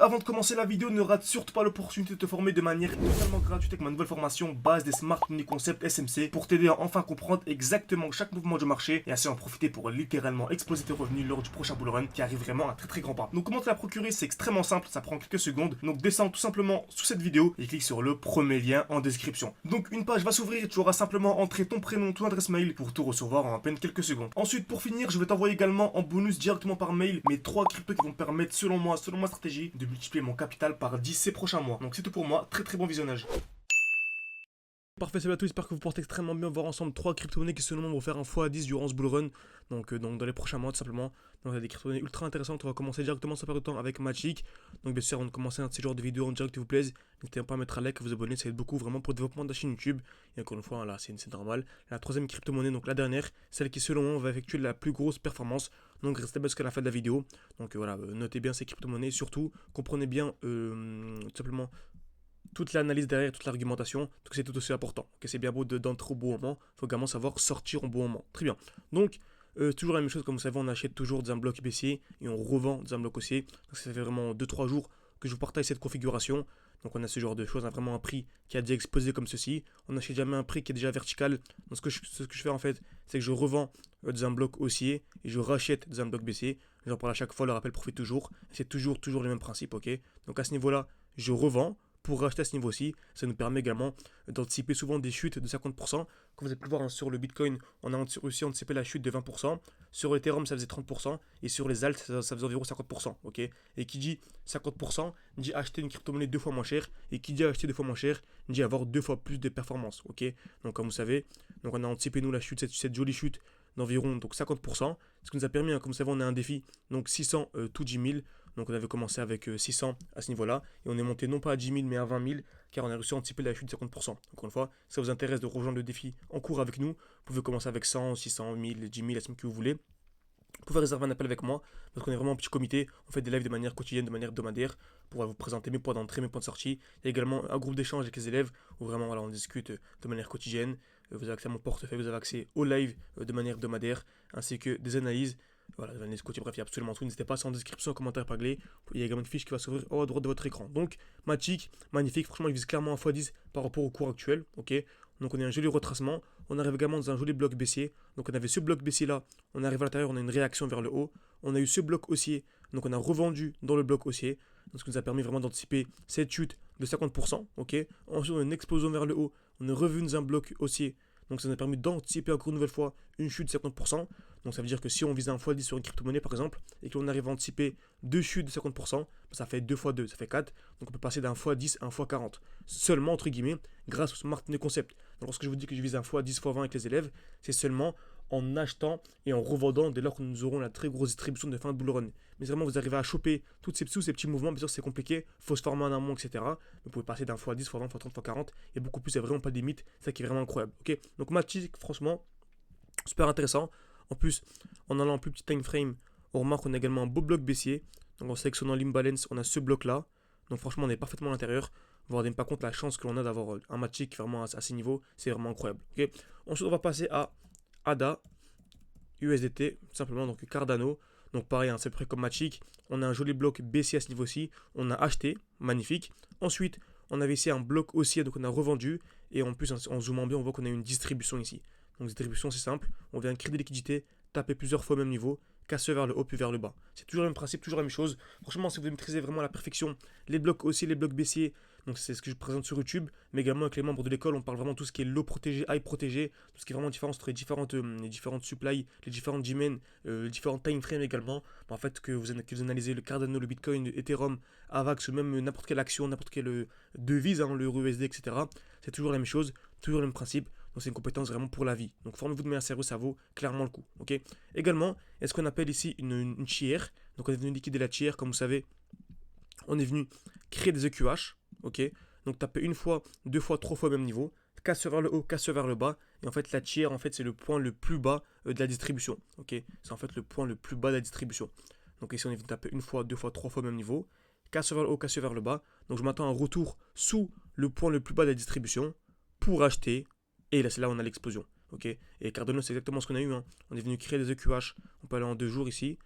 avant de commencer la vidéo, ne rate surtout pas l'opportunité de te former de manière totalement gratuite avec ma nouvelle formation base des Smart Money Concept SMC pour t'aider à enfin comprendre exactement chaque mouvement du marché et ainsi en profiter pour littéralement exploser tes revenus lors du prochain bull run qui arrive vraiment à très grand pas. Donc comment te la procurer, c'est extrêmement simple, ça prend quelques secondes. Donc descends tout simplement sous cette vidéo et clique sur le premier lien en description. Donc une page va s'ouvrir et tu auras simplement entré ton prénom, ton adresse mail pour tout recevoir en à peine quelques secondes. Ensuite, pour finir, je vais t'envoyer également en bonus directement par mail mes 3 cryptos qui vont me permettre selon moi, selon ma stratégie, de multiplier mon capital par 10 ces prochains mois. Donc c'est tout pour moi, très bon visionnage. Parfait, salut à tous, j'espère que vous portez extrêmement bien. On va voir ensemble 3 crypto-monnaies qui selon moi vont faire un x10 durant ce bull run. Donc dans les prochains mois tout simplement. Donc il y a des crypto-monnaies ultra intéressantes. On va commencer directement sans perdre de temps avec Matic. Donc bien sûr avant de commencer un de ces genres de vidéos en direct qui vous plaise, n'hésitez pas à mettre un like, à vous abonner, ça aide beaucoup vraiment pour le développement de la chaîne YouTube. Et encore une fois là c'est normal. La troisième crypto-monnaie, donc la dernière, celle qui selon moi va effectuer la plus grosse performance. Donc restez bien jusqu'à la fin de la vidéo. Donc voilà, notez bien ces crypto-monnaies, surtout comprenez bien tout simplement toute l'analyse derrière, toute l'argumentation, donc c'est tout aussi important. Okay, c'est bien beau d'entrer au bon moment, il faut également savoir sortir au bon moment. Très bien. Donc, toujours la même chose, comme vous savez, on achète toujours des un bloc baissier et on revend des un bloc haussier. Donc ça fait vraiment 2-3 jours que je vous partage cette configuration. Donc on a ce genre de choses, on a vraiment un prix qui a déjà explosé comme ceci. On n'achète jamais un prix qui est déjà vertical. Donc ce que je fais en fait, c'est que je revends des un bloc haussier et je rachète des un bloc baissier. J'en parle à chaque fois, le rappel profite toujours. C'est toujours le même principe, ok. Donc à ce niveau-là, je revends. Pour racheter à ce niveau-ci, ça nous permet également d'anticiper souvent des chutes de 50%. Comme vous avez pu le voir sur le Bitcoin, on a aussi anticipé la chute de 20%. Sur Ethereum, ça faisait 30%. Et sur les alts, ça faisait environ 50%. Okay, et qui dit 50% dit acheter une crypto-monnaie 2 fois moins cher. Et qui dit acheter 2 fois moins cher dit avoir 2 fois plus de performance. Okay, donc comme vous savez, donc on a anticipé nous la chute, cette jolie chute d'environ 50%. Ce qui nous a permis, comme vous savez, on a un défi, donc 600 tout 10 000. Donc on avait commencé avec 600 à ce niveau-là. Et on est monté non pas à 10 000 mais à 20 000. Car on a réussi à anticiper la chute de 50%. Encore une fois, si ça vous intéresse de rejoindre le défi en cours avec nous, vous pouvez commencer avec 100, 600, 1000, 10 000, la somme que vous voulez. Vous pouvez réserver un appel avec moi, parce qu'on est vraiment un petit comité. On fait des lives de manière quotidienne, de manière hebdomadaire, pour vous présenter mes points d'entrée, mes points de sortie. Il y a également un groupe d'échange avec les élèves, où vraiment voilà, on discute de manière quotidienne. Vous avez accès à mon portefeuille, vous avez accès aux lives de manière hebdomadaire, ainsi que des analyses. Voilà, l'analyse quotidienne, bref, il y a absolument tout. N'hésitez pas, c'est en description, en commentaire épinglé. Il y a également une fiche qui va s'ouvrir au haut à droite de votre écran. Donc, Matic, magnifique. Franchement, il vise clairement un x10 par rapport au cours actuel. Ok. Donc, on a un joli retracement. On arrive également dans un joli bloc baissier. Donc, on avait ce bloc baissier là. On arrive à l'intérieur, on a une réaction vers le haut. On a eu ce bloc haussier. Donc, on a revendu dans le bloc haussier. Donc, ce qui nous a permis vraiment d'anticiper cette chute de 50%. Ok. Ensuite, on a une explosion vers le haut. On est revenu dans un bloc haussier. Donc ça nous a permis d'anticiper encore une nouvelle fois une chute de 50%. Donc ça veut dire que si on vise un x10 sur une crypto-monnaie par exemple, et qu'on arrive à anticiper deux chutes de 50%, ça fait 2 x 2, ça fait 4. Donc on peut passer d'un x10 à un x40. Seulement entre guillemets grâce au Smart Money Concept. Donc lorsque je vous dis que je vise un x10, x20 avec les élèves, c'est seulement en achetant et en revendant dès lors que nous aurons la très grosse distribution de fin de bull run. Mais vraiment vous arrivez à choper tous ces petits mouvements, bien sûr c'est compliqué, il faut se former en amont, etc. Vous pouvez passer d'un x10, x20, x30, x40 et beaucoup plus, c'est vraiment pas de limite, c'est ça qui est vraiment incroyable. Ok, donc Matic, franchement, super intéressant. En plus, en allant en plus petit time frame, on remarque qu'on a également un beau bloc baissier. Donc en sélectionnant l'imbalance, on a ce bloc là. Donc franchement, on est parfaitement à l'intérieur. Vous ne rendez pas compte la chance que l'on a d'avoir un Matic vraiment à ces niveaux, c'est vraiment incroyable. Okay, ensuite, on va passer à ADA, USDT, tout simplement, donc Cardano. Donc pareil, hein, c'est près comme Matic. On a un joli bloc baissier à ce niveau-ci. On a acheté, magnifique. Ensuite, on avait ici un bloc haussier, donc on a revendu. Et en plus, en zoomant bien, on voit qu'on a une distribution ici. Donc distribution, c'est simple. On vient créer des liquidités, taper plusieurs fois au même niveau, casser vers le haut puis vers le bas. C'est toujours le même principe, toujours la même chose. Franchement, si vous maîtrisez vraiment à la perfection les blocs haussiers, les blocs baissiers, donc c'est ce que je présente sur YouTube, mais également avec les membres de l'école, on parle vraiment de tout ce qui est low protégé, high protégé, tout ce qui est vraiment différence entre les différentes supplies, les différentes dimens, les différents time frames également. En fait, que vous analysez le Cardano, le Bitcoin, le Ethereum, AVAX, même n'importe quelle action, n'importe quelle devise, hein, l'euro USD, etc. C'est toujours la même chose, toujours le même principe. Donc c'est une compétence vraiment pour la vie. Donc formez-vous de manière sérieuse, ça vaut clairement le coup. Okay, également, est-ce qu'on appelle ici une tier. Donc on est venu liquider la tier, comme vous savez, on est venu créer des EQH. Ok, donc taper une fois, deux fois, trois fois au même niveau, casse vers le haut, casse vers le bas, et en fait la tier, en fait c'est le point le plus bas de la distribution. Ok, c'est en fait le point le plus bas de la distribution. Donc ici on est venu taper une fois, deux fois, trois fois au même niveau, casse vers le haut, casse vers le bas. Donc je m'attends à un retour sous le point le plus bas de la distribution pour acheter. Et là c'est là où on a l'explosion. Ok, et Cardano c'est exactement ce qu'on a eu. Hein. On est venu créer des EQH. On peut aller en 2 jours ici.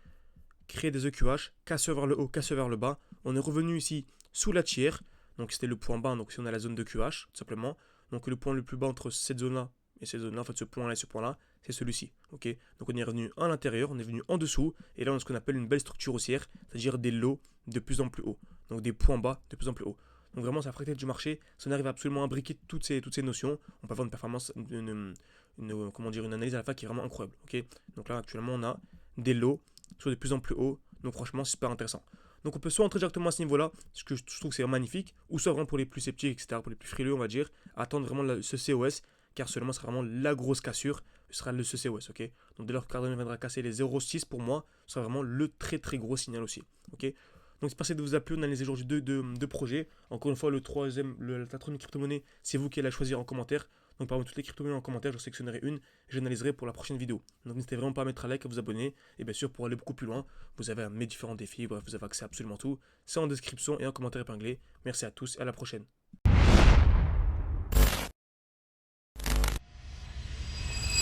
Créer des EQH, casse vers le haut, casse vers le bas. On est revenu ici sous la tiers. Donc c'était le point bas, donc si on a la zone de QH, tout simplement. Donc le point le plus bas entre cette zone-là et cette zone-là, en fait ce point-là et ce point-là, c'est celui-ci. Ok. Donc on est revenu à l'intérieur, on est venu en dessous, et là on a ce qu'on appelle une belle structure haussière, c'est-à-dire des lows de plus en plus haut. Donc des points bas de plus en plus haut. Donc vraiment c'est la fractale du marché, si on arrive à absolument imbriquer toutes ces notions, on peut avoir une performance, comment dire, une analyse à la fin qui est vraiment incroyable. Ok. Donc là actuellement on a des lows soit de plus en plus haut, donc franchement c'est super intéressant. Donc on peut soit entrer directement à ce niveau-là, ce que je trouve que c'est magnifique, ou soit vraiment pour les plus sceptiques, etc., pour les plus frileux, on va dire, attendre vraiment ce COS, car seulement ce sera vraiment la grosse cassure, ce sera ce COS, ok. Donc dès lors que Cardano viendra casser les 0,6 pour moi, ce sera vraiment le très très gros signal aussi, ok. Donc c'est passé de vous appeler, on analyse aujourd'hui deux projets. Encore une fois, le troisième, la troisième crypto-monnaie, c'est vous qui allez la choisir en commentaire. Donc parmi toutes les crypto-monnaies en commentaire, je sélectionnerai une et j'analyserai pour la prochaine vidéo. Donc n'hésitez vraiment pas à mettre un like, à vous abonner. Et bien sûr, pour aller beaucoup plus loin, vous avez mes différents défis, bref, vous avez accès à absolument tout. C'est en description et en commentaire épinglé. Merci à tous et à la prochaine.